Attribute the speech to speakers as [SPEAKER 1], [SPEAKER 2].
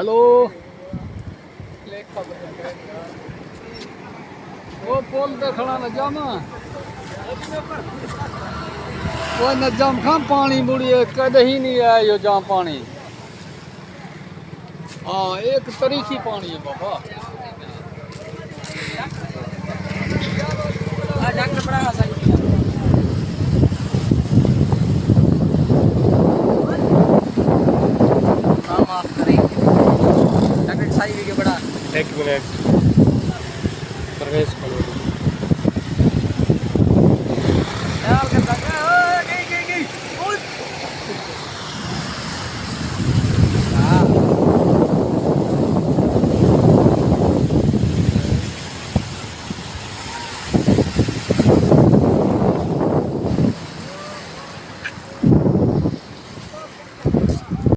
[SPEAKER 1] hello वो पोल देखना नजामा वो नजाम खां पानी मुड़िए कद ही नहीं आया यो जहाँ पानी हाँ एक तरीकी पानी है बाबा
[SPEAKER 2] माफ करें डॉक्टर सारी वीडियो बड़ा
[SPEAKER 3] 1 मिनट प्रवेश करो